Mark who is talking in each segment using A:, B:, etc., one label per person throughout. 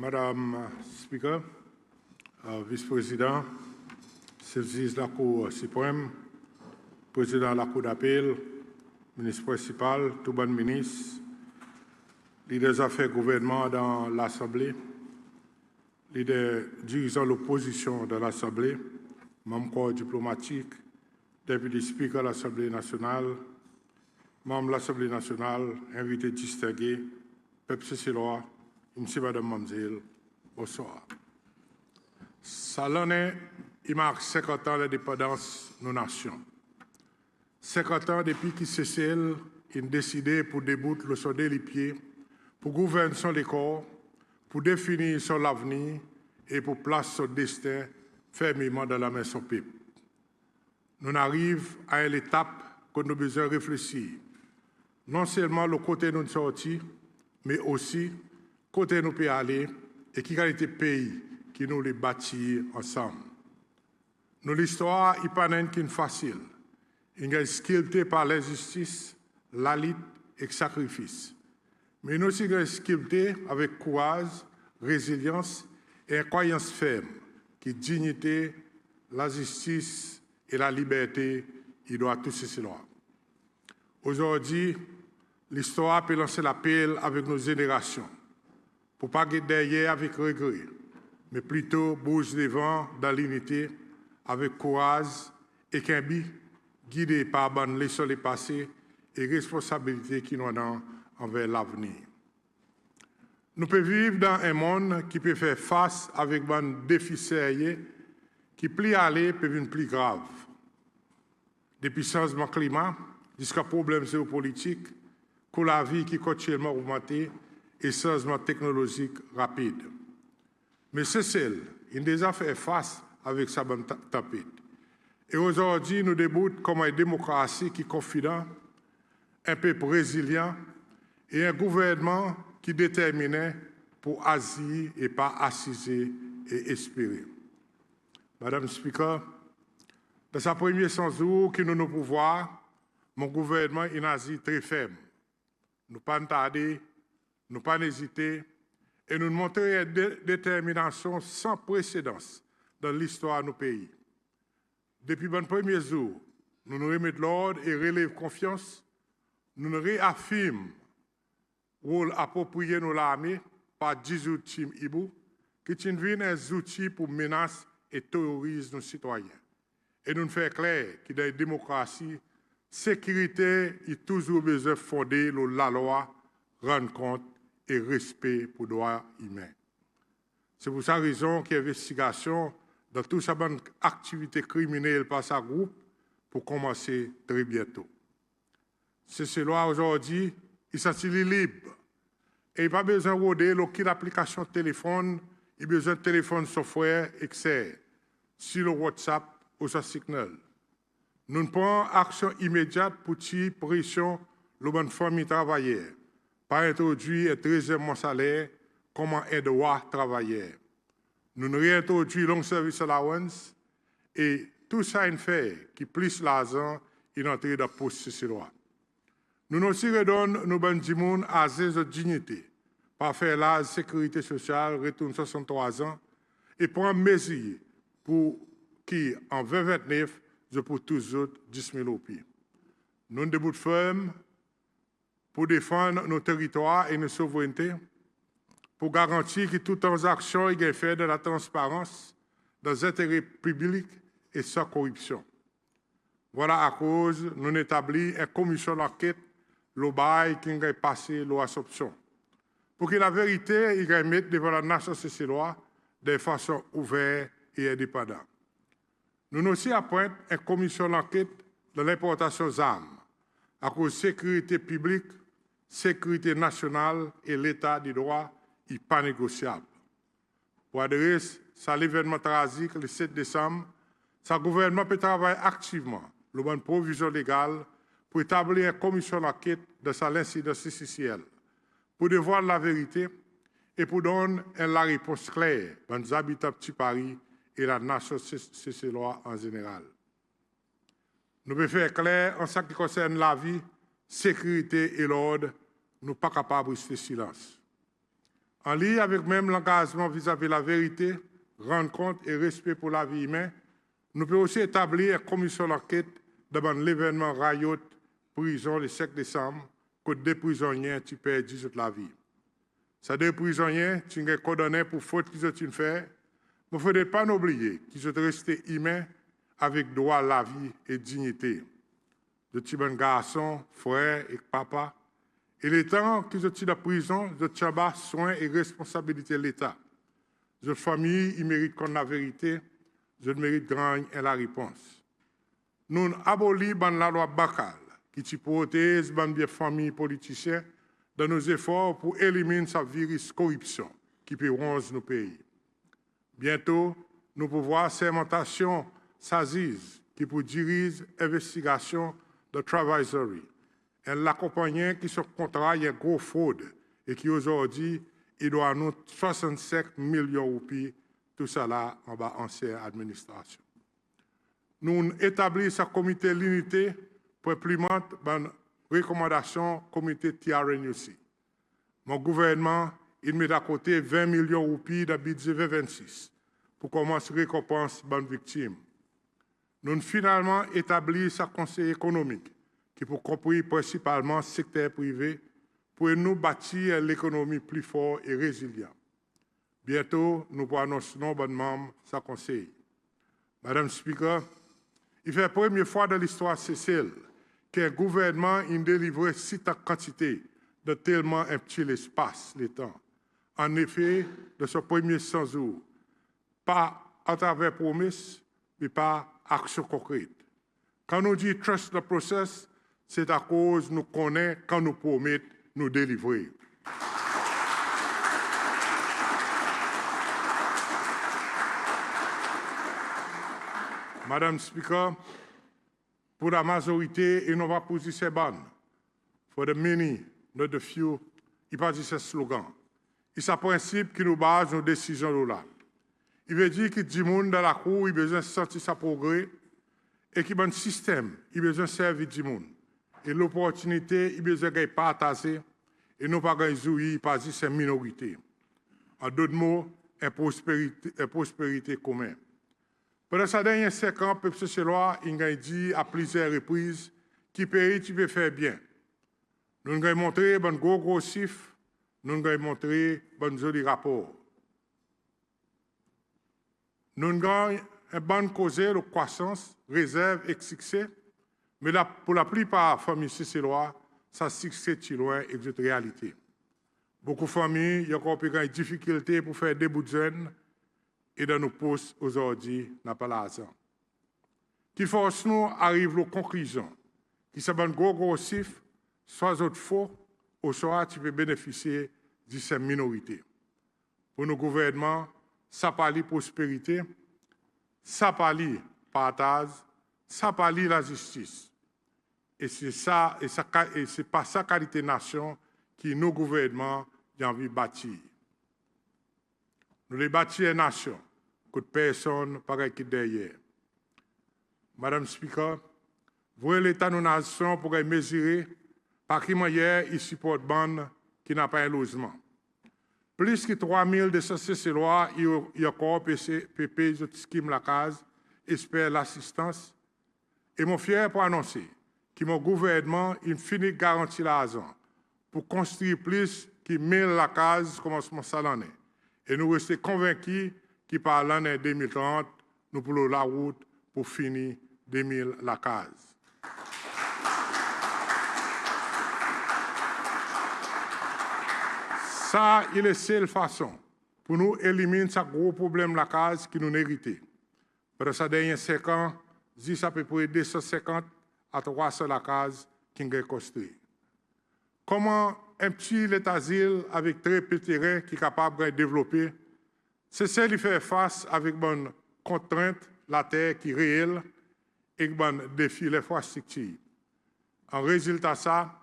A: Madame Speaker, Vice-président, chef de la Cour suprême, président de la Cour d'appel, ministre principal, tout bon ministre, leader des affaires gouvernement dans l'Assemblée, leader dirigeant l'opposition dans l'Assemblée, membre corps diplomatique, député speaker de l'Assemblée nationale, membre de l'Assemblée nationale, invité distingué, peuple cécélois, monsieur, madame, mademoiselle, bonsoir. Ça l'année, il marque 50 ans l'indépendance de nos nations. 50 ans depuis qu'il Cécile a décidé pour débouter le sondé les pieds, pour gouverner son corps, pour définir son avenir et pour placer son destin fermement dans la main de son peuple. Nous arrivons à une étape que nous avons besoin de réfléchir. Non seulement le côté nous sorti, mais aussi côté nous peut aller et qui qualité pays qui nous les bâtir ensemble. Nous l'histoire, il pas qu'une facile. Il est sculpté par l'injustice, la lutte et le sacrifice. Mais nous aussi sculpté avec courage, résilience et une croyance ferme qui dignité, la justice et la liberté, il doit tous ces lois. Aujourd'hui, l'histoire peut lancer l'appel avec nos générations pour ne pas guetter derrière avec regret, mais plutôt bouger devant dans l'unité avec courage et qu'un but guidé par bonne leçon les passés et responsabilité qui nous ont envers l'avenir. Nous pouvons vivre dans un monde qui peut faire face avec des défis sérieux qui plus aller peut venir plus grave. Depuis le changement climat jusqu'à problèmes géopolitiques, que la vie qui continuellement augmenté et changement technologique rapide. Mais c'est celle, il a déjà fait face avec sa bonne tempête. Et aujourd'hui, nous déboutons comme une démocratie qui est confident, un peuple résilient et un gouvernement qui est déterminé pour agir et pas assiser et espérer. Madame le Speaker, dans sa première 100 jours qui nous nous pouvoir, mon gouvernement est agi très ferme. Nous pas tarder, nous pas hésiter et nous montrer une détermination sans précédent dans l'histoire de nos pays. Depuis le premier jour, nous nous remettons l'ordre et relèvons confiance. Nous nous réaffirmons le rôle approprié de l'armée par 10 outils IBU, qui sont des outils pour menacer et terroriser nos citoyens. Et nous nous faisons clair que dans la démocratie, sécurité est toujours besoin de fonder la loi, rendre compte et respect pour les droits humains. C'est pour cette raison qu'il y a investigation dans toute sa bonne activité criminelle par sa groupe pour commencer très bientôt. C'est cela aujourd'hui, il s'agit libre. Et il n'y a pas besoin de rôder aucune application de téléphone, il a besoin de téléphone software, etc. sur le WhatsApp ou sur Signal. Nous prenons action immédiate pour tirer pression sur les familles travailleurs, par introduire un 13e mois salaire comme un droit travailleur. Nous réintroduisons long service allowance et tout ça en fait qui plus l'argent est entré dans la poste de loi. Nous aussi redonnons nos bandimouns à de dignité par faire la sécurité sociale retourne 63 ans et prendre mesures pour qui en 2029 je pour tous autres 10 000 au pied. Nous sommes debout fermes pour défendre nos territoires et nos souverainetés, pour garantir que toute transaction est faite dans la transparence, dans l'intérêt public et sans corruption. Voilà à cause nous établissons une commission d'enquête, le bail qui a passé l'assumption, pour que la vérité est mise devant la nation cécéloise de façon ouverte et indépendante. Nous aussi appointons une commission d'enquête de l'importation d'armes, à cause de la sécurité publique, sécurité nationale et l'état du droit n'est pas négociable. Pour adresser à l'événement tragique le 7 décembre, le gouvernement peut travailler activement le bonne provision légale pour établir une commission d'enquête de l'incident CCCL, pour devoir la vérité et pour donner la réponse claire aux habitants de Petit Paris et la nation cécéloise en général. Nous pouvons faire clair en ce qui concerne la vie, sécurité et l'ordre, nous ne sommes pas capables de rester silence. En lien avec même l'engagement vis-à-vis de la vérité, rendre compte et respect pour la vie humaine, nous pouvons aussi établir une commission d'enquête devant l'événement Riot, prison le 5 décembre, que des prisonniers qui perdent toute la vie. Ces deux prisonniers qui sont condamnés pour faute qu'ils ont fait, il ne faut pas oublier qu'ils sont restés humains avec droit à la vie et dignité. De petits bons garçons, frères et papa. Et les temps qu'ils sont dans la prison, ils ont soins et responsabilités de l'État. Les familles, ils méritent qu'on la vérité, ils méritent grand et la réponse. Nous abolissons la loi Bakal, qui protège les familles politiciennes dans nos efforts pour éliminer sa virus corruption qui peut ronge nos pays. Bientôt, nous pouvons voir sermentation SAZIS qui pour diriger l'investigation de Travaisory. Elle l'accompagne qui sont contrat une gros fraude et qui aujourd'hui, il doit nous 65 millions de roupies, tout ça là en bas ancienne administration. Nous établissons un comité l'unité pour implémenter une recommandation comité TRNUC. Mon gouvernement, il met à côté 20 millions de roupies dans le budget 2026 pour commencer à récompenser les victimes. Nous avons finalement établi un conseil économique qui pour compris principalement le secteur privé pour nous bâtir l'économie plus forte et résiliente. Bientôt, nous pourrons annoncer nos bons membres de ce conseil. Madame le Speaker, il fait la première fois dans l'histoire Cécile qu'un gouvernement a délivré si de quantité de tellement un petit l'espace, le temps. En effet, de ce premier 100 jours, pas à travers promesses, mais pas action concrète. Quand nous disons trust the process, c'est à cause nous connaissons quand nous promettons nous délivrer. Madame le Speaker, pour la majorité, et non pas pour ces bonnes, for the many, not the few, il pas dit ce slogan. Il c'est un principe qui nous base nos décisions là. Il veut dire que du monde dans la cour, il a besoin de sentir sa progrès et qu'il y a un système, il a besoin de servir du monde. Et l'opportunité, il a besoin de partager et non pas de jouir, pas de cette minorité. En d'autres mots, une prospérité commune. Pendant ces derniers 5 ans, le peuple socialois a dit à plusieurs reprises qu'il pays tu peux faire bien. Nous avons montré un gros chiffre, nous avons montré un joli rapport. Nous avons une bonne cause de croissance, réserve et succès, mais pour la plupart des familles socialois, ça succès est loin de cette réalité. Beaucoup de familles ont encore des difficultés pour faire des bouts de jeunes et dans nos postes aujourd'hui, n'a pas l'argent. Qui force nous arrive aux conclusions, qui sont un gros chiffre, soit autres faux, ou soit tu peux bénéficier de ces minorités. Pour nos gouvernements, ça parle prospérité, ça parle partage, ça parle la justice. Et c'est ça, et c'est pas sa qualité nation qui nos gouvernements ont envie de bâtir. Nous les bâtir une nation, que personne pareil qui derrière. Madame le Speaker, voyez l'État de nos nations pour mesurer par qui manière il supporte bande qui n'a pas un logement. Plus que 3200 Cécélois, il y a encore PP, scheme la case, espère l'assistance. Et mon fier pour annoncer que mon gouvernement il finit de garantir l'argent pour construire plus que 1000 la case commencement ça l'année. Et nous restons convaincus que par l'année 2030, nous pourrons la route pour finir 2000 la case. Ça, il est la seule façon pour nous éliminer ce gros problème la case qui nous hérité. Pendant ces derniers 5 ans, c'est à peu près 250 à 300 la case qui ont construit. Comment un petit l'asile avec très peu de terrain qui est capable de développer, c'est celle qui fait face avec bonne contrainte, la terre qui est réelle et bon défi l'infrastructure. En résultat ça,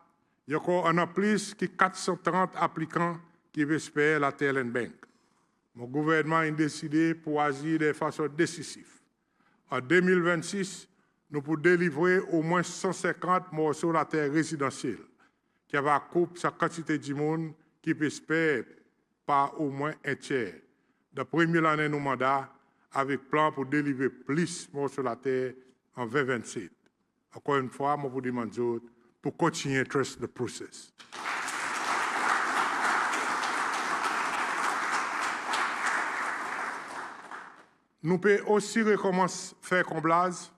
A: il y a encore un an plus que 430 applicants qui espèrent la Talent Bank. Mon gouvernement a décidé pour agir de façon décisive. En 2026, nous pourrons délivrer au moins 150 morceaux de la terre résidentielle qui va couper sa quantité de monde qui espère par au moins un tiers. De première année de mandat, avec plan pour délivrer plus morts sur la terre en 2027. Encore une fois, je vous demande pour continuer à trust the process. Nous pouvons aussi recommencer à faire comblage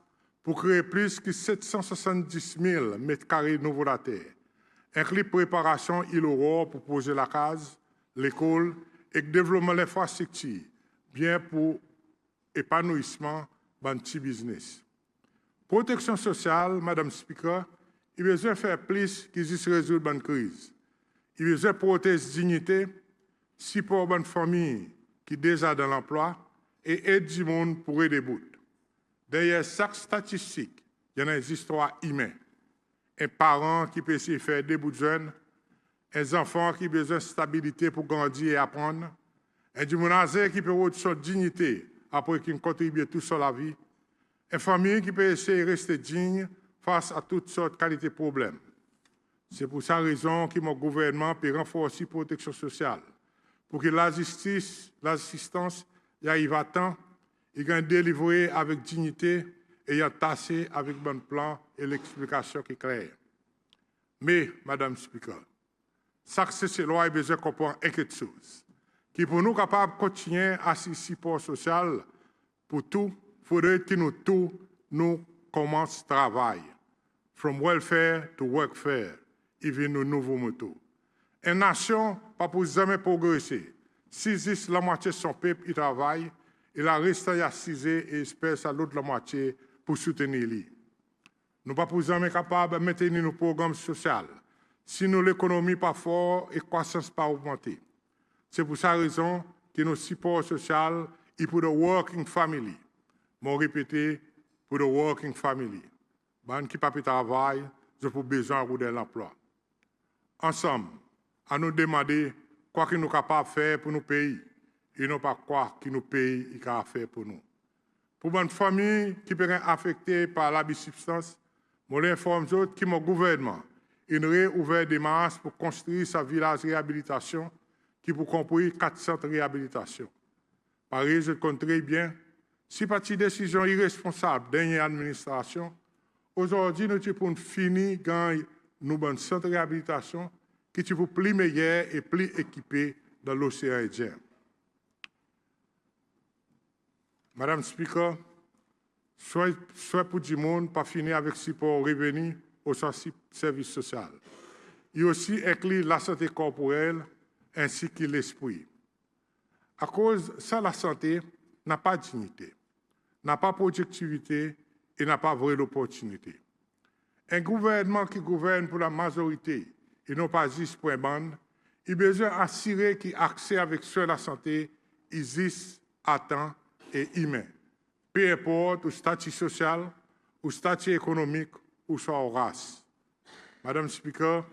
A: pour créer plus que 770 000 mètres carrés de nouveaux la terre, inclut préparation île Aurore pour poser la case, l'école et le développement de l'infrastructure, bien pour épanouissement de petit business. Protection sociale, Madame Speaker, il besoin de faire plus que juste résoudre une crise. Il besoin de protéger dignité, support bonne famille qui déjà dans l'emploi et aide du monde pour aider bouts. Derrière chaque statistique, il y a des histoires humaines. Un parent qui peut essayer de faire des bouts de jeunes, un enfant qui a besoin de stabilité pour grandir et apprendre, un du monde qui peut avoir son dignité après qu'il contribue tout sur la vie, une famille qui peut essayer de rester digne face à toutes sortes de qualités de problèmes. C'est pour cette raison que mon gouvernement peut renforcer la protection sociale, pour que la justice, l'assistance y arrive à temps, il gagne délivré avec dignité et y a tassé avec bon plan et l'explication qui est claire. Mais, Madame Speaker, ça que ces lois a besoin de comprendre quelque chose. Qui pour nous capables de continuer à ce support social pour tout, il faudrait que nous tous nous commençons à travailler. From welfare to workfare, even nos nouveaux motos. Une nation pas pour jamais progresser. Si juste la moitié de son peuple y travaille, et la reste y assiser et espère à l'autre la moitié pour soutenir lui. Nous pas pour jamais capables de maintenir nos programmes sociaux si nous l'économie pas fort et croissance pas augmentée. C'est pour cette raison que nos supports sociaux et pour the working family, m'ont répété pour the working family. Ban qui pas travail, je pour besoin de l'emploi. Ensemble, à nous demander quoi que nous sommes capables de faire pour nos pays et non pas quoi que nos pays sont capables de faire pour nous. Pour une famille qui peut être affectée par la substance, je l'informe que mon gouvernement a ouvert des masses pour construire sa village de réhabilitation qui pour comprendre 400 réhabilitations. Pareil, je compte très bien, si pas de décision irresponsable d'une administration, aujourd'hui, nous avons fini de nous un centre de réhabilitation qui est plus meilleur et plus équipé dans l'océan Indien. Madame Speaker, soit pour du monde, pas finir avec support revenu au service social. Il aussi inclut la santé corporelle ainsi que l'esprit. À cause de ça, la santé n'a pas de dignité, n'a pas de productivité et n'a pas de vraie opportunité. Un gouvernement qui gouverne pour la majorité et non pas juste pour une bande, il a besoin d'assurer que l'accès avec soin la santé existe à temps et humain, peu importe le statut social, le statut économique ou sa race. Madame Speaker,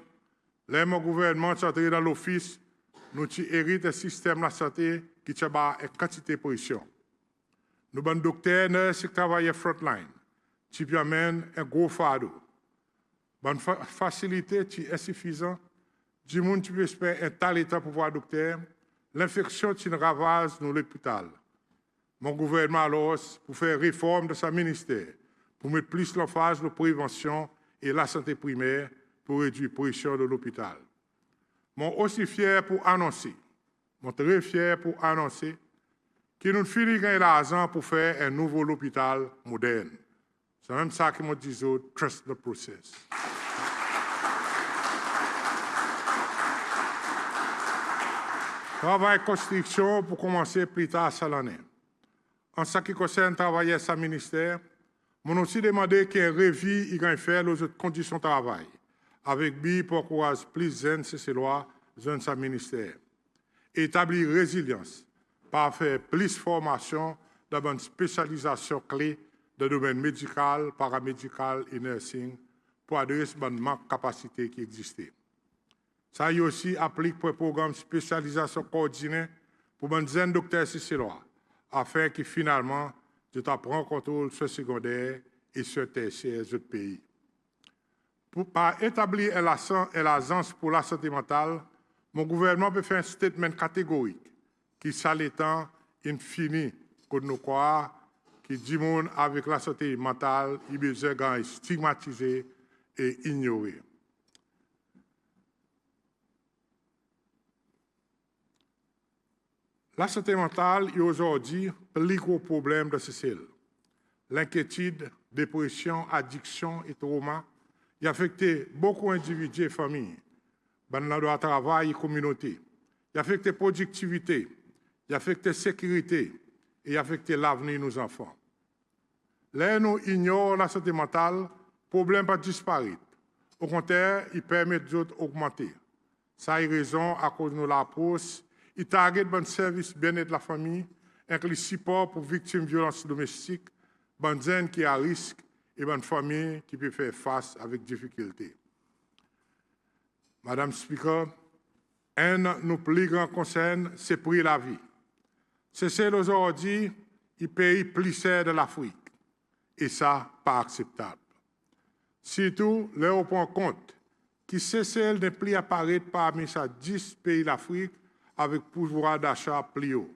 A: là, mon gouvernement est entré dans l'office, nous héritons un système de santé qui a une quantité de pression. Nous avons des docteurs, nurses qui travaillent frontline, qui amènent un gros fardeau. Bonne facilité qui est insuffisante, du monde qui peut espérer un tel état pour voir docteur, l'infection qui ravage dans l'hôpital. Mon gouvernement alors, pour faire réforme de sa ministère, pour mettre plus l'emphase sur la prévention et la santé primaire pour réduire la pression de l'hôpital. Je suis aussi fier pour annoncer, je suis très fier pour annoncer que nous finissons l'argent pour faire un nouveau hôpital moderne. C'est même ça que je dis, trust the process. Travail construction pour commencer plus tard cette année. En ce qui concerne travailler à sa ministère, je aussi demandé qu'un révis y faire aux autres conditions de travail, avec BI pour encourager plus jeunes ces lois dans sa ministère. Établir résilience par faire plus de formation dans une spécialisation clé dans le domaine médical, paramédical et nursing pour adresser une manque de capacité qui existait. Ça y aussi applique pour un programme de spécialisation coordonné pour une dizaine de docteurs CCLOA, afin que finalement, je prenne contrôle sur le secondaire et sur le tertiaire des autres pays. Par établir l'agence pour la santé mentale, Mon gouvernement peut faire un statement catégorique qui s'allétant infini que nous croire qui dit monde avec la santé mentale, il besoin de stigmatiser et ignorer. La santé mentale est aujourd'hui le plus gros problème de celle. L'inquiétude, dépression, addiction et trauma y affectent beaucoup d'individus et familles. Dans le travail et communauté. Il affecte la productivité, il affecte la sécurité et il affecte l'avenir de nos enfants. Là, nous ignorons la santé mentale, le problème va disparaître. Au contraire, il permet d'augmenter. Ça a raison à cause de l'approche. Il target bon service bien-être de la famille, inclut support pour victimes de violences domestiques, bonnes jeunes qui sont à risque et bonnes familles qui peuvent faire face avec difficulté. Madame Speaker, un de nos plus grands concerns, c'est pour la vie. C'est celle aujourd'hui, il pays plus cher de l'Afrique. Et ça, pas acceptable. Surtout, là, on prend compte que c'est celle des plus apparaître parmi ces 10 pays d'Afrique avec pouvoir d'achat plus haut.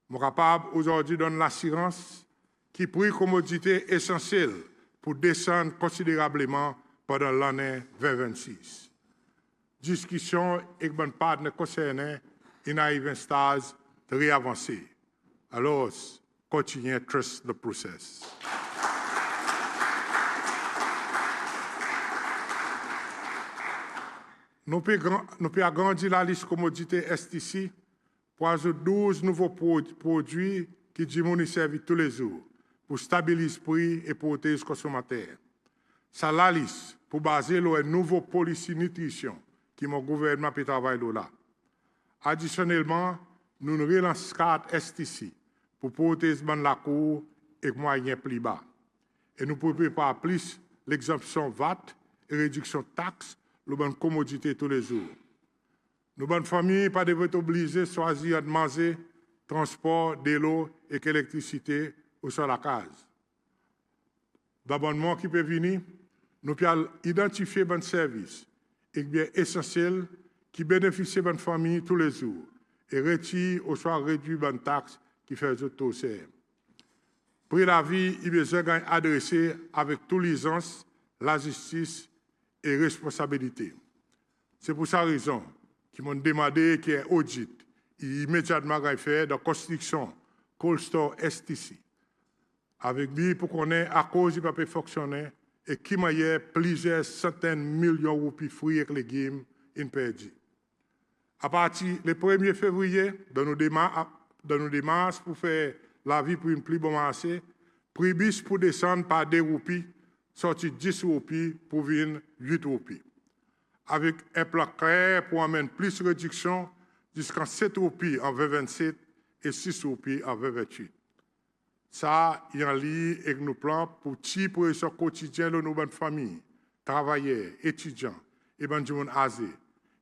A: Mon capable aujourd'hui donne l'assurance qui prie commodité essentielle pour descendre considérablement pendant l'année 2026. Discussion avec mon partenaire concerné, il arrive un stage très avancé. Alors, continuez à trust the process. Nous pouvons agrandir la liste commodité STC pour ajouter 12 nouveaux produits qui diminuent servis tous les jours pour stabiliser le prix et protéger les consommateurs. Ça la liste pour baser sur une nouvelle policy nutrition qui mon gouvernement peut travailler là. Additionnellement, nous relançons 4 STC pour protéger la cour et moyens plus bas. Et nous pouvons préparer plus l'exemption VAT et réduction de taxes, les bonnes commodités tous les jours. Nos bonnes familles pas devoir obligées de choisir de manger, transport, de l'eau et l'électricité ou sur la case. D'abonnement qui peut venir, nous pouvons identifier bon service et bien essentiel qui bénéficie de bonne famille tous les jours et retire ou soit réduit bonne taxe qui fait le taux serre. Prix la vie, il besoin adressé avec toute l'aisance, la justice et responsabilité. C'est pour sa raison qu'ils m'ont demandé qu'il y ait un audit immédiatement fait de construction Cold Store STC. Avec lui, pour qu'on ait à cause du papier fonctionner et qui m'a eu plusieurs centaines de millions de roupies fruits et légumes perdus. À partir du 1er février, dans nos démarches pour faire la vie pour une plus bonne marché, prix bis pour descendre par 2 roupies, sorti 10 roupies pour venir 8 roupies. Avec un plan clair pour amener plus de réduction jusqu'à 7 roupies en 2027 et 6 roupies en 2028. Ça, il y a un lien avec nos plans pour tirer pression quotidienne de nos bonnes familles, travailleurs, étudiants et bonnes gens âgés,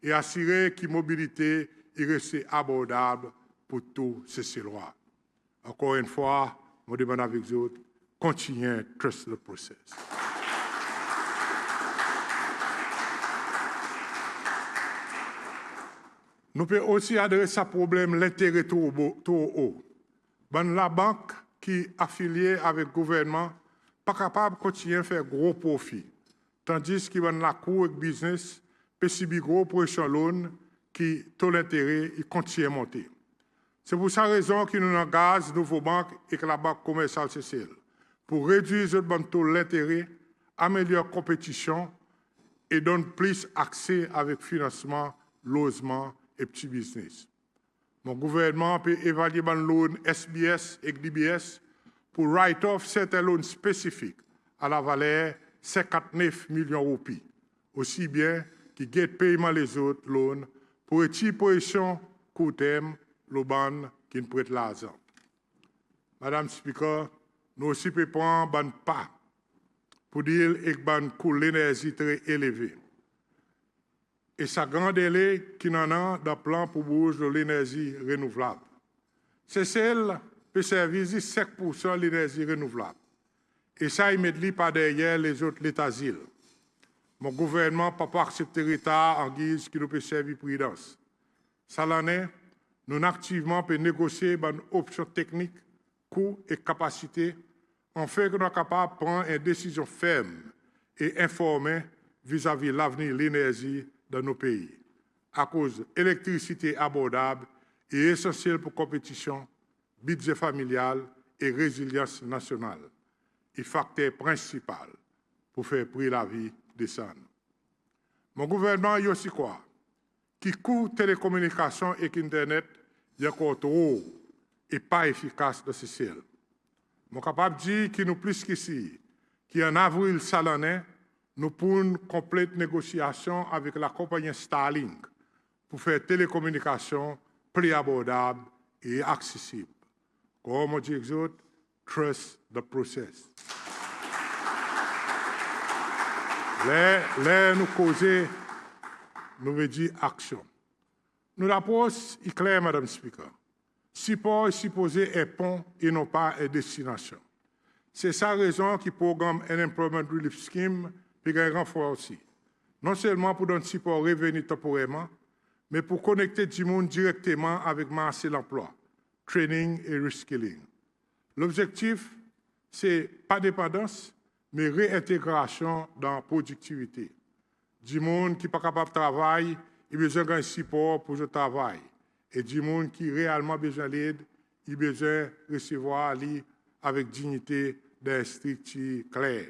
A: et assurer que la mobilité est restée abordable pour tous ces lois. Encore une fois, je demande avec vous, continuez à trust the process. Nous pouvons aussi adresser ce problème l'intérêt trop haut. La banque qui est affiliée avec le gouvernement pas capable de continuer à faire gros profit, tandis que la cour et le business peut subir gros pression loan qui taux d'intérêt continue à monter. C'est pour cette raison que nous engageons nouveaux banques et que la banque commerciale CCL pour réduire le taux d'intérêt, améliorer la compétition et donner plus accès avec financement, logement et petits business. Mon gouvernement peut évaluer les loans SBS et DBS pour write-off certains loans spécifiques à la valeur de 59 millions de roupies, aussi bien que le paiement des autres loans pour une position court terme, le ban qui nous prête l'argent. Madame Speaker, nous aussi pouvons prendre un pas pour dire que le coût de l'énergie très élevé. Et ça grand délai qui n'en a dans le plan pour bouger de l'énergie renouvelable. C'est celle qui peut servir 5% de l'énergie renouvelable. Et ça, il met par derrière les autres l'État-île. Mon gouvernement ne peut pas accepter l'État en guise qui nous peut servir prudence. Ça l'année, nous activement peut négocier une option technique, coût et capacité, en fait que nous sommes capables de prendre une décision ferme et informée vis-à-vis de l'avenir de l'énergie dans nos pays, à cause de l'électricité abordable et essentielle pour la compétition, budget familial et résilience nationale, et facteur principal pour faire prix la vie descendre. Mon gouvernement y aussi quoi? Qui coût télécommunications et Internet est encore trop et pas efficace dans ce ciel. Je suis capable de dire qu'il nous plus qu'ici, qu'en avril cette année, nous pourrons une complète négociation avec la compagnie Starlink pour faire télécommunications plus abordables et accessibles. Comme on dit, trust the process. Là, nous causons, nous veut dire action. Nous l'approche est claire, Madame Speaker. Support est supposé être pont et non pas une destination. C'est sa raison qui programme un Employment Relief Scheme et un renfort aussi. Non seulement pour donner support revenu temporairement, mais pour connecter du monde directement avec marché l'emploi, training et reskilling. L'objectif, c'est pas dépendance, mais réintégration dans la productivité. Du monde qui n'est pas capable de travailler, il a besoin d'un support pour le travail. Et du monde qui a réellement besoin d'aide, il a besoin de recevoir avec dignité d'un structure claire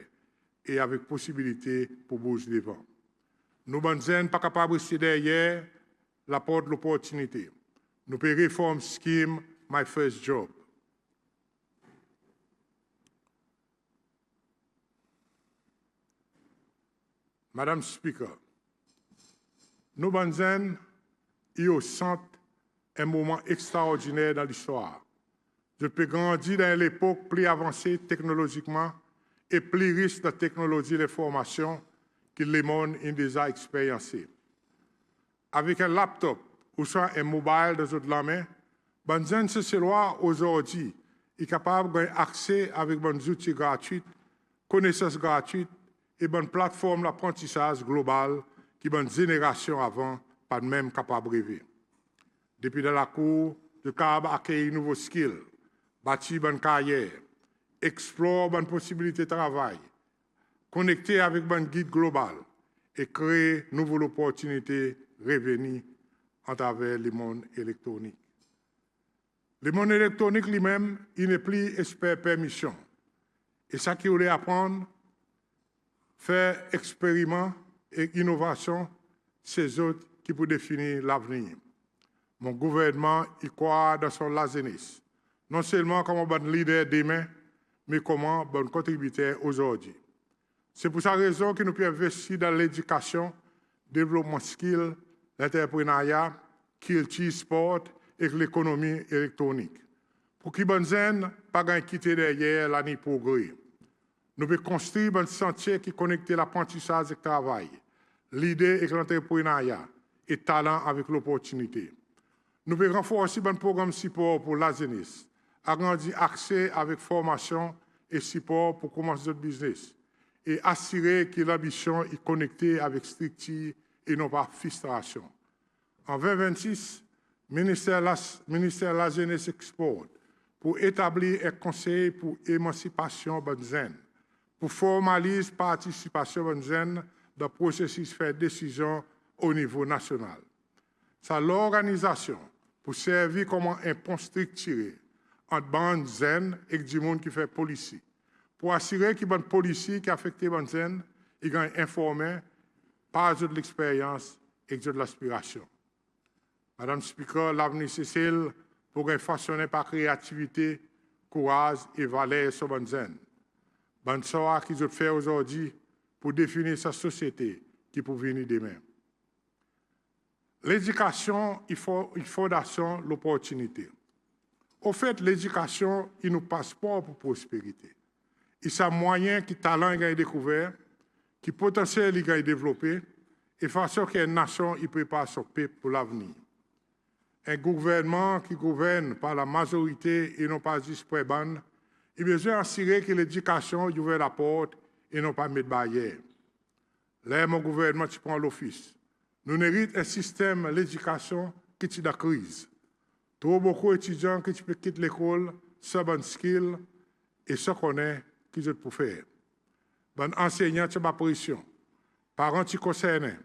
A: et avec possibilité pour bouger devant. Nous ne sommes pas capables de rester derrière la porte de l'opportunité. Nous pouvons réformer scheme My First Job. Madame Speaker, nous sommes au centre un moment extraordinaire dans l'histoire. Je peux grandir dans l'époque plus avancée technologiquement et plus riche de technologie de l'information que le monde a déjà expérimenté. Avec un laptop ou soit un mobile dans la main, Banzen Célois aujourd'hui est capable d'avoir accès avec des outils gratuits, connaissances gratuites et une plateforme d'apprentissage global qui est une génération avant pas même capable de rêver. Depuis dans la cour, je suis capable d'accueillir de nouveaux skills, bâtir une carrière, explorer une possibilité de travail, connecter avec un guide global et créer de nouvelles opportunités de revenus à travers le monde électronique. Le monde électronique lui-même, il n'est plus expert permission. Et ça qu'il voulait apprendre, faire expériment et innovation, c'est eux qui peuvent définir l'avenir. Mon gouvernement y croit dans son lazenis, non seulement comme un bon leader demain, mais comme un bon contributeur aujourd'hui. C'est pour cette raison que nous pouvons investir dans l'éducation, le développement skill, l'entrepreneuriat, culture, sport et l'économie électronique. Pour qu'ils ne pas quitter derrière l'année progrès. Nous pouvons construire un sentier qui connecte l'apprentissage et le travail, l'idée avec l'entrepreneuriat et le talent avec l'opportunité. Nous pouvons renforcer un programme support pour la jeunesse, agrandir l'accès avec formation et support pour commencer notre business et assurer que l'ambition est connectée avec structure et non pas frustration. En 2026, le ministère de la Jeunesse export pour établir un conseil pour émancipation bonne pour formaliser la participation bonne dans le processus de faire décision au niveau national. C'est l'organisation pour servir comme un pont structuré entre bande zen et du monde qui fait politique, pour assurer que les policiers qui affectent les zen ils sont informés par de l'expérience et de l'aspiration. Madame Speaker, l'avenir c'est celle pour façonner par créativité, courage et valeur sur les zen. Bonne soirée qu'ils ont fait aujourd'hui pour définir sa société qui peut venir demain. L'éducation, il faut fondation l'opportunité. Au fait, l'éducation, il nous passeport pour prospérité. Il y a moyen qui talent est découvert, qui potentiel est développé, et façon qu'une nation il prépare son peuple pour l'avenir. Un gouvernement qui gouverne par la majorité et non pas juste pour les bandes, il a besoin d'assurer que l'éducation ouvre la porte et non pas mettre barrière. Là, mon gouvernement qui prend l'office. Nous héritons un système d'éducation qui est dans la crise. Trop beaucoup d'étudiants qui quittent l'école sans bonne skill et sans connaître qui ils pour faire. Bon enseignants qui ont pas pression. Parents qui concernés.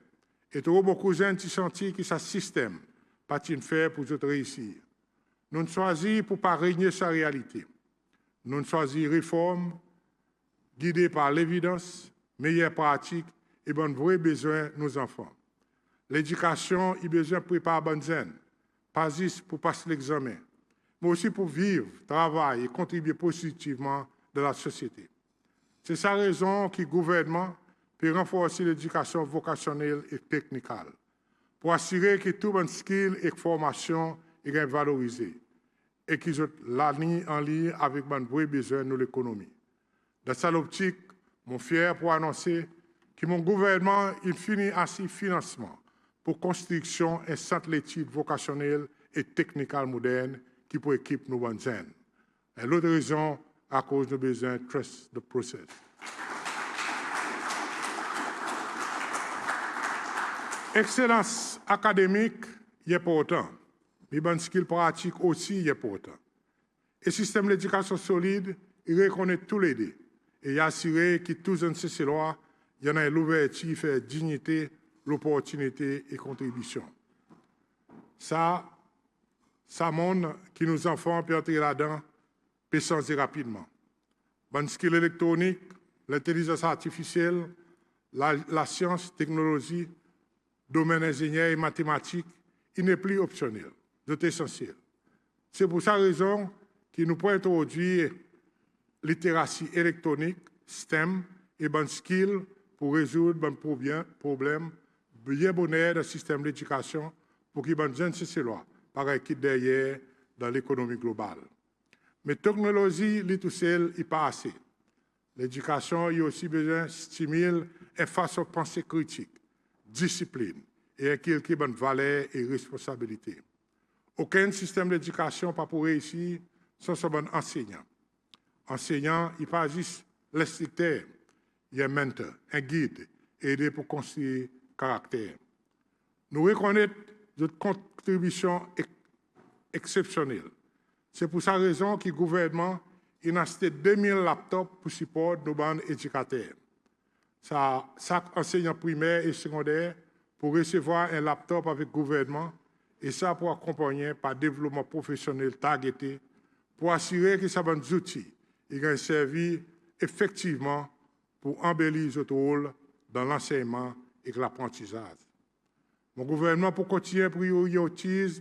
A: Et trop beaucoup de jeunes qui sentent que ce système pas de faire pour réussir. Nous ne choisissons pour ne pas régner sa réalité. Nous ne choisissons réforme guidée par l'évidence, meilleure pratique et bon vrai besoin de nos enfants. L'éducation, il a besoin de préparer bonne zen, pas juste pour passer l'examen, mais aussi pour vivre, travailler et contribuer positivement dans la société. C'est sa raison que le gouvernement peut renforcer l'éducation vocationnelle et technique pour assurer que tout bon skill et formation est valorisé et qu'ils ont l'année en ligne avec les vrais besoins de l'économie. Dans cette optique, je suis fier pour annoncer que mon gouvernement il finit ainsi financement pour construction d'un centre d'études vocationnelles et techniques modernes qui peut équiper nos bonnes jeunes. Et l'autre raison, à cause de besoin de trust the process. Excellence académique est important, mais bonne skill pratique aussi est important. Et le système d'éducation solide, il reconnaît tous les deux et il assure que tous les enseignants, il y en a l'ouverture, fait dignité, l'opportunité et contribution. Ça montre que nos enfants peuvent entrer là-dedans, peuvent changer rapidement. Bonne skill électronique, l'intelligence artificielle, la science, technologie, domaine ingénieur et mathématiques, il n'est plus optionnel, c'est essentiel. C'est pour cette raison que nous pouvons introduire littératie électronique, STEM et bonne skill pour résoudre les problèmes bien bonheur dans le système d'éducation pour que les jeunes se soient pareil qui derrière dans l'économie globale. Mais la technologie, tout seul, n'est pas assez. L'éducation, il y a aussi besoin de stimuler une façon de penser critique, discipline et inculquer bonne valeur et responsabilité. Aucun système d'éducation pas pour réussir sans son bon enseignant. Enseignant, il n'est pas juste l'instructeur, il est un mentor, un guide, aider pour construire caractère. Nous reconnaissons notre contribution exceptionnelle. C'est pour cette raison que le gouvernement a acheté 2000 laptops pour support nos bandes éducateurs. Chaque enseignant primaire et secondaire pour recevoir un laptop avec le gouvernement et ça pour accompagner par développement professionnel targeté pour assurer que ces bons outils aient servi effectivement pour embellir notre rôle dans l'enseignement et l'apprentissage. Mon gouvernement pour continuer à prioriser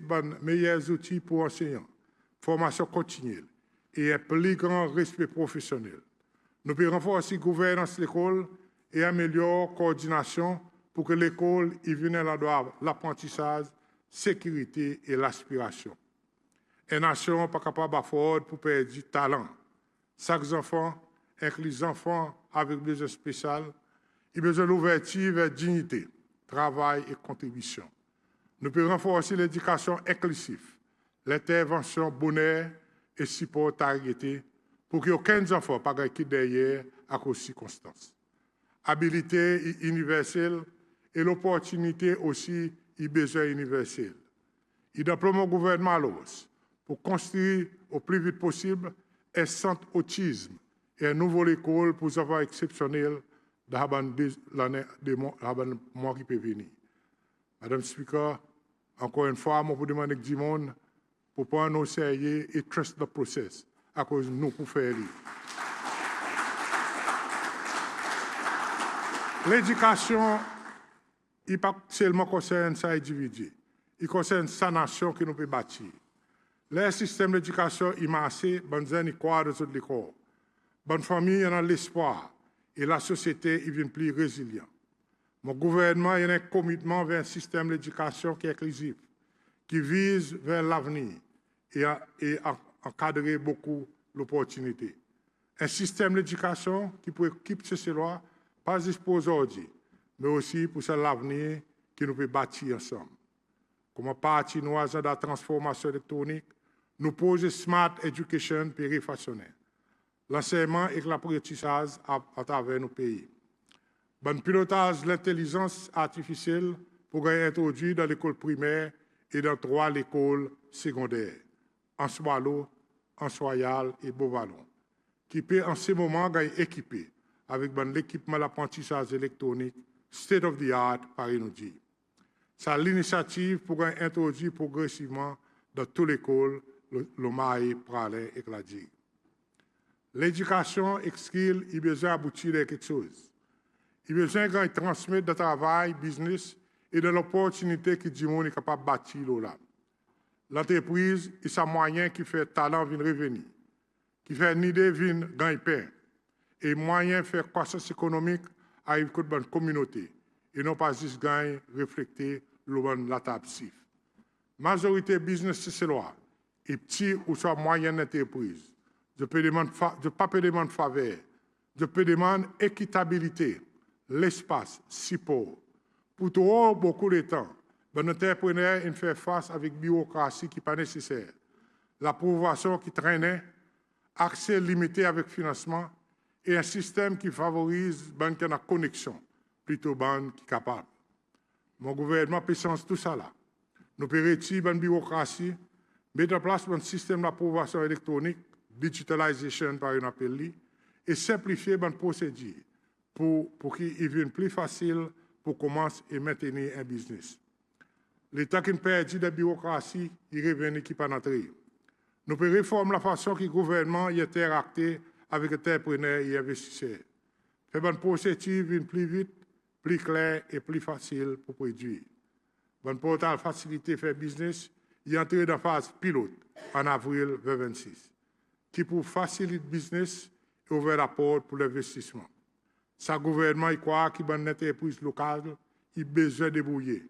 A: les meilleurs outils pour enseignants, formation continue et un plus grand respect professionnel. Nous pouvons renforcer la gouvernance de l'école et améliorer la coordination pour que l'école y vienne à l'apprentissage, la sécurité et l'aspiration. Une nation pas capable d'affordre pour perdre du talent. Chaque enfant, inclus les enfants avec besoins spéciaux, il a besoin d'ouverture vers dignité, travail et contribution. Nous pouvons renforcer l'éducation inclusive, l'intervention bonheur et support targeté pour qu'aucun enfant ne soit quitter derrière à cause de circonstances. Habilité universelle et l'opportunité aussi y besoin universel. Il doit mon gouvernement à l'os pour construire au plus vite possible un centre autisme et une nouvelle école pour les enfants exceptionnels dans le mois qui peut venir. Madame le Speaker, encore une fois, je vous demande du monde pour prendre au sérieux et trust the process à cause de nous pour faire. L'éducation, il ne pas seulement concerne sa individu, il concerne sa nation que nous pouvons bâtir. Le système d'éducation est massé, bonne gens y croient dans l'école. Bonne famille, en a l'espoir et la société y vient plus résilient. Mon gouvernement a un commitment vers un système d'éducation qui est inclusif, qui vise vers l'avenir et encadrer beaucoup l'opportunité. Un système d'éducation qui peut équiper ces lois, pas juste pour aujourd'hui, mais aussi pour l'avenir que nous pouvons bâtir ensemble. Comme partie de nos de la transformation électronique, nous posons Smart Education pour réfaçonner l'enseignement et l'apprentissage à travers nos pays. Bon pilotage de l'intelligence artificielle pour introduire dans l'école primaire et dans 3 écoles secondaires, en Swallow, en Soyal et Beauvallon, qui peut en ce moment être équipé avec l'équipement d'apprentissage électronique state of the art par Inodi. C'est l'initiative pour introduire progressivement dans toute l'école le maï, pralin et gladier. L'éducation exquille, il a besoin d'aboutir à quelque chose. Il a besoin de transmettre de travail, business et de l'opportunité que du monde est capable de bâtir là. L'entreprise est un moyen qui fait talent venir revenir, qui fait une idée venir gagner pain, et moyen de faire croissance économique arrive à la communauté, et non pas juste gagner, refléter la table. Majorité business c'est loi, et petit ou soit moyenne d'entreprise. Je ne pas demander faveur, je peux demander équitabilité, l'espace, support. Pour trop beaucoup de temps, un entrepreneur fait face avec bureaucratie qui n'est pas nécessaire, l'approbation qui traînait, accès limité avec financement et un système qui favorise la connexion, plutôt banque qui est capable. Mon gouvernement peut changer tout ça là. Nous pouvons retirer la bureaucratie, mettre en place un système d'approbation électronique, digitalisation par un appel, et simplifier la procédure pour qu'il devienne plus facile pour commencer et maintenir un business. L'État qui perd de la bureaucratie, il revient qui pas d'entrée. Nous pouvons réformer la façon que le gouvernement y interacte avec les entrepreneurs et les investisseurs. Faire une procédure plus vite, plus claire et plus facile pour produire. Bon portal facilité faire business, y entrer dans la phase pilote en avril 2026, qui pour faciliter le business et ouvrir la porte pour l'investissement. Sa gouvernement y croit qu'il y a une entreprise locale, il a besoin de débrouiller.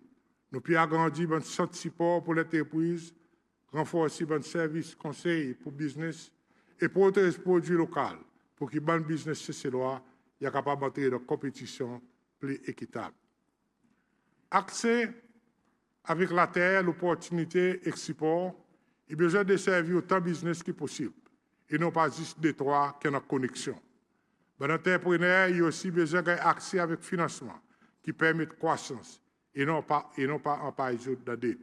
A: Nous pouvons agrandir un centre de support pour l'entreprise, renforcer un service conseil pour le business et protéger les produits locaux pour que le business c'est soit capable d'entrer dans une compétition plus équitable. Accès avec la terre, l'opportunité et le support, il a besoin de servir autant de business que possible et non pas juste des 3 qui ont une connexion. L'entrepreneur a aussi besoin d'accès avec le financement qui permet de croissance et non pas en paysage de dette.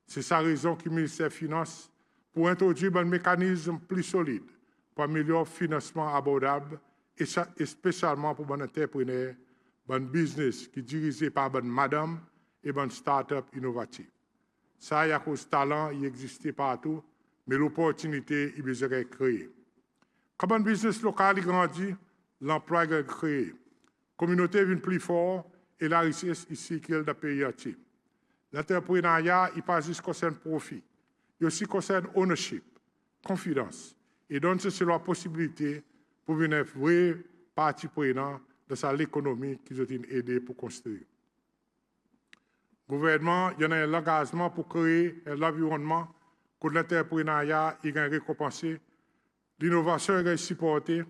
A: C'est sa raison que le ministère des Finances pour introduire un mécanisme plus solide pour améliorer le financement abordable et spécialement pour les entrepreneurs, un business qui est dirigé par une madame et une start-up innovative. Ça, il y a cause talent, il existe partout, mais l'opportunité, il besoin d'être créée. Comme un business local grandit, l'emploi est créé. La communauté vient plus fort et la richesse ici qu'il y a dans le pays entier. L'entrepreneuriat, il pas juste concerne profit, il aussi concerne ownership, confiance, et donne cela la possibilité pour venir vrai partie prenante de l'économie qui ont aidé pour construire. Le gouvernement, il y a un engagement pour créer l'environnement que l'entrepreneuriat est récompensé, l'innovation est supportée,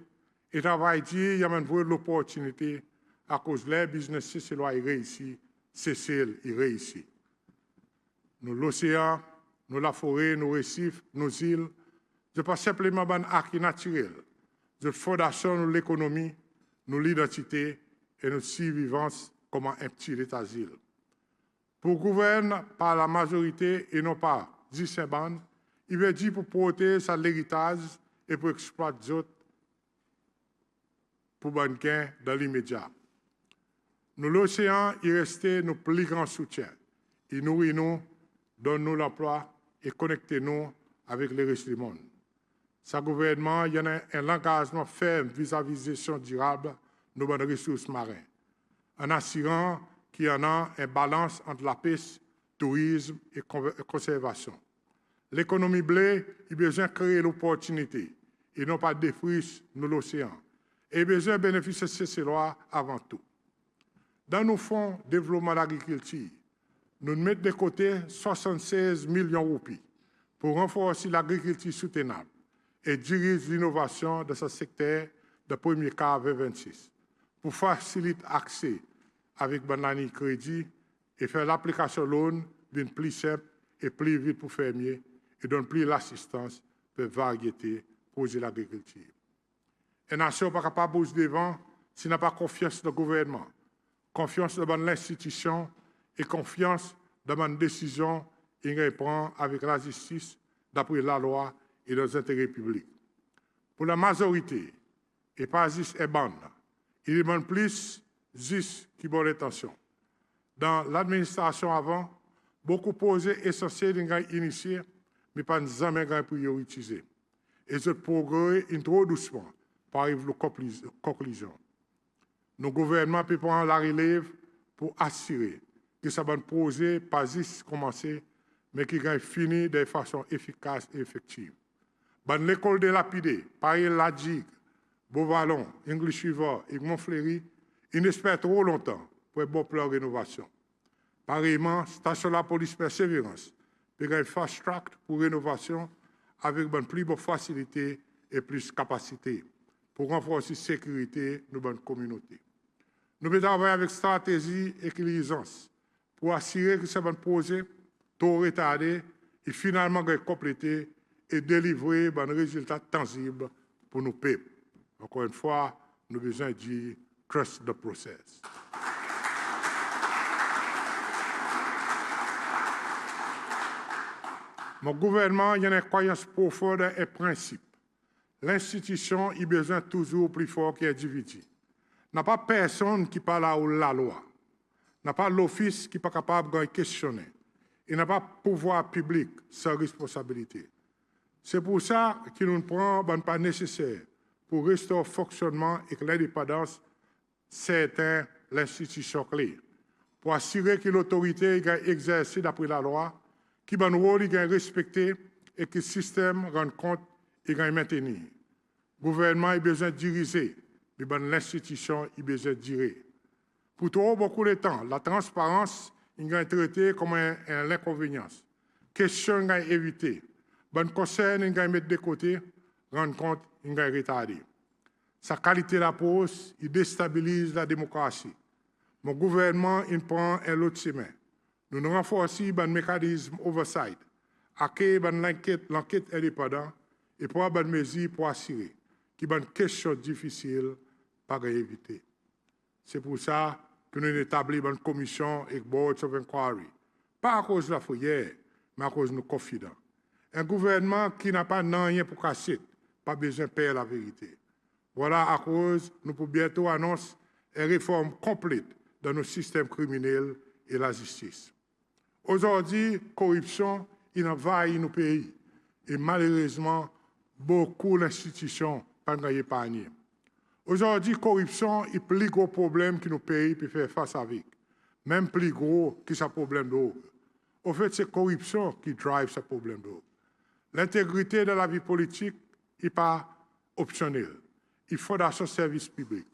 A: et le travail dit, il y a une vraie opportunité à cause de leur business, c'est là il réussit, c'est celle il réussit. Nous l'océan, nous la forêt, nos récifs, nos îles, ce n'est pas simplement un acquis naturel, c'est une fondation de l'économie, de l'identité et notre survivance comme un petit État-île. Pour gouverner par la majorité et non pas 10 bandes, il veut dire pour protéger l'héritage et pour exploiter les autres pour bon gain dans l'immédiat. Nous, l'océan, il reste notre plus grand soutien. Il nourrit nous, donne nous l'emploi et connecte nous avec le reste du monde. Sa gouvernement, il y a un engagement ferme vis-à-vis de la gestion durable de nos ressources marines, en assurant qu'il y en a une balance entre la pêche, tourisme et conservation. L'économie bleue, il a besoin de créer l'opportunité et non pas détruire l'océan. Et il a besoin de bénéficier de ces lois avant tout. Dans nos fonds de développement de l'agriculture, nous mettons de côté 76 millions de roupies pour renforcer l'agriculture soutenable et diriger l'innovation dans ce secteur de premier quart 2026, pour faciliter l'accès avec un crédit et faire l'application loan d'une plus simple et plus vite pour faire mieux et donner plus l'assistance pour variété pour l'agriculture. Une nation n'est pas capable de bouger devant s'il n'a pas confiance dans le gouvernement confiance dans l'institution et confiance dans les décisions qu'il prend avec la justice, d'après la loi et les intérêts publics. Pour la majorité, et pas juste et bande, il demande plus juste qui bonne intention. Dans l'administration avant, beaucoup projets essentiels ont initié, mais pas jamais prioritisé. Et ce progrès est trop doucement pour arriver à la conclusion. Nos gouvernements peuvent prendre la relève pour assurer que ça va projet pas juste commencer, mais qui va finir de façon efficace et effective. Dans l'école de Lapidé, Paris Ladjig, Beauvalon, English River et Montfleury, ils espèrent trop longtemps pour un bon plan de rénovation. Pareillement, station de la police Persévérance peut être fast track pour rénovation avec une plus bonne facilité et plus de capacité pour renforcer la sécurité de notre communauté. Nous devons travailler avec stratégie et intelligence pour assurer que ce projet tout retardé et finalement complété et délivrer un résultat tangible pour nos peuples. Encore une fois, nous avons besoin de dire trust the process. Mon gouvernement a une croyance profonde et principe. L'institution a besoin toujours plus fort que l'individu. Il n'y a pas personne qui parle à la loi. Il n'y a pas l'office qui n'est pas capable de questionner. Il n'y a pas pouvoir public sans responsabilité. C'est pour ça qu'il nous prend pas nécessaire pour restaurer le fonctionnement et l'indépendance certaines l'institution clé, pour assurer que l'autorité est exercée d'après la loi, que le rôle est respecté et que le système rend compte et est maintenu. Le gouvernement a besoin de diriger, mais l'institution a besoin de diriger. Pour trop beaucoup de temps, la transparence est traitée comme un inconvénient. Question est évitée. Bon conseil est mettre de côté, rendre compte est retardé. Sa qualité de la pose, il déstabilise la démocratie. Mon gouvernement il prend un lot de chemin. Nous renforçons le mécanisme oversight, accueillir l'enquête indépendante et prendre des mesures pour assurer qu'il y a une question difficile pas éviter. C'est pour ça que nous établissons une commission et board of inquiry. Pas à cause de la fourrière, mais à cause de nos confidents. Un gouvernement qui n'a pas rien pour casser, pas besoin de payer la vérité. Voilà à cause nous pouvons bientôt annoncer une réforme complète dans nos systèmes criminels et la justice. Aujourd'hui, la corruption envahit nos pays et malheureusement, beaucoup d'institutions n'ont pas épargné. Aujourd'hui, la corruption est le plus gros problème que nos pays peuvent faire face avec, même plus gros que ce problème d'eau. En fait, c'est la corruption qui drive ce problème d'eau. L'intégrité de la vie politique n'est pas optionnelle. Il faut dans ce service public.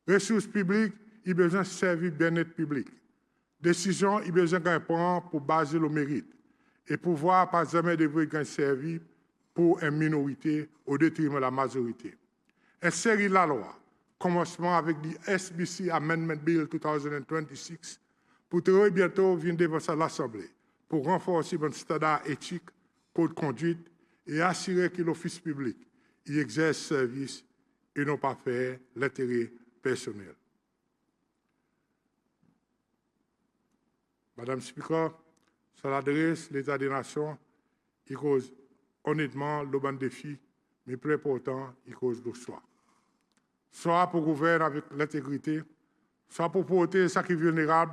A: Ressources publiques, il a besoin de servir bien-être public. Décision, il a besoin d'un prend pour baser le mérite. Et pouvoir, pas jamais devrait servir pour une minorité au détriment de la majorité. Insérer la loi, commencement avec le SBC Amendment Bill 2026, pour très bientôt venir devant l'Assemblée, pour renforcer un standard éthique, code de conduite et assurer que l'office public y exerce service et non pas faire l'intérêt personnel. Madame Speaker, ça l'adresse l'État des Nations, il cause honnêtement le bon défi, mais plus important, il cause le choix. Soit pour gouverner avec l'intégrité, soit pour porter ce qui est vulnérable,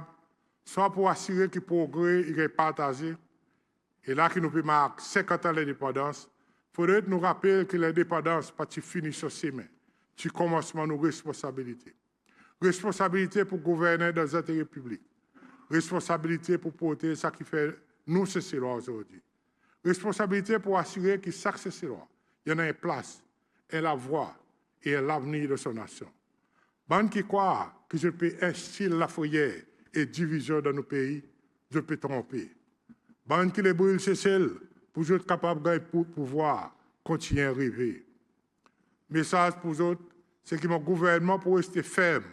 A: soit pour assurer que le progrès est partagé. Et là, qui nous peut marquer 50 ans d'indépendance, il faudrait nous rappeler que l'indépendance n'est pas finie sur ses mains. C'est commencement nos responsabilités. Responsabilité pour gouverner dans les intérêts publics. Responsabilité pour porter ce qui fait nous ces lois aujourd'hui. Responsabilité pour assurer que chaque ces lois, il y en a une place, et la voix et l'avenir de son nation. Bande qui croit que je peux instiller la fourrière et division dans nos pays, je peux tromper. Bande qui les brûle c'est celle pour être capable de pouvoir continuer à rêver. Message pour vous autres, c'est que mon gouvernement pour rester ferme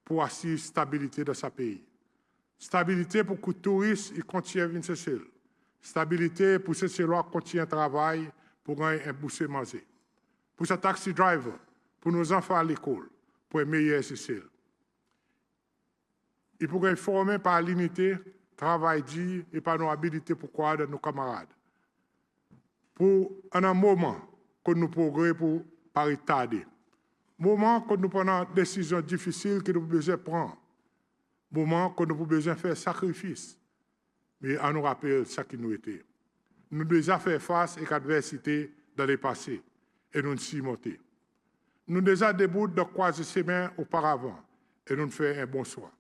A: pour assurer la stabilité de sa pays. Stabilité pour que les touristes continuent à venir chez eux. Stabilité pour que ces lois continuent à travailler pour gagner un bousser manger. Pour ce taxi driver, pour nos enfants à l'école, pour un meilleur chez eux. Il pourrait informer par l'unité, travail dit et par nos habilités pour croire de nos camarades. Pour un moment que nous progressons pour pas retarder. Moment que nous prenons des décisions difficiles que nous avons besoin de prendre. Moment que nous avons besoin de faire sacrifice. Mais on nous rappelle ce qui nous était. Nous devons déjà faire face à l'adversité dans le passé et nous s'y monter. Nous déjà debout de croiser ses mains auparavant et nous faisons un bon choix.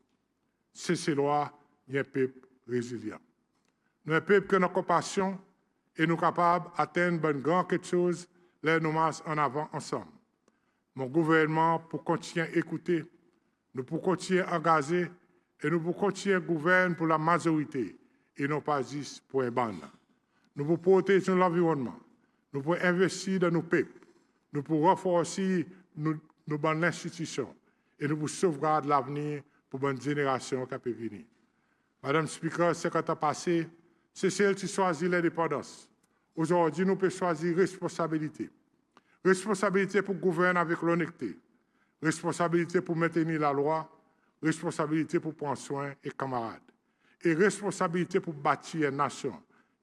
A: C'est loi, il y a un peuple résilient. Nous un peuple qui a compassion et nous capables d'atteindre une grande quelque chose, là nous marchons en avant ensemble. Mon gouvernement pour continuer à écouter, nous pour continuer à engager et nous pour continuer à gouverner pour la majorité et non pas juste pour un ban. Nous pour protéger l'environnement, nous pour investir dans nos peuples, nous pour renforcer nos bonnes institutions et nous pour sauvegarder l'avenir pour une bonne génération qui peut venir. Madame le Speaker, ce qui a passé, c'est celle qui choisit l'indépendance. Aujourd'hui, nous pouvons choisir responsabilité. Responsabilité pour gouverner avec l'honnêteté. Responsabilité pour maintenir la loi. Responsabilité pour prendre soin des camarades. Et responsabilité pour bâtir une nation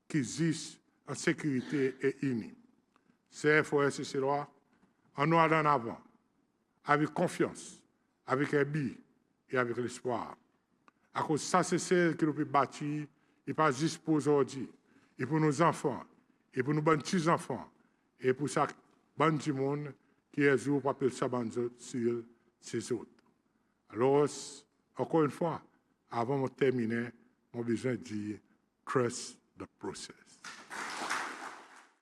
A: qui existe en sécurité et unie. C'est FOSC loi, en nous allant en avant, avec confiance, avec un but et avec l'espoir. À cause de ça, c'est celle que nous pouvons bâtir, et pas juste pour aujourd'hui, et pour nos enfants, et pour nos bonnes petits-enfants, et pour chaque bande du monde qui est jour pour appeler ça sur ces autres. Alors, encore une fois, avant de terminer, j'ai besoin de dire trust the process.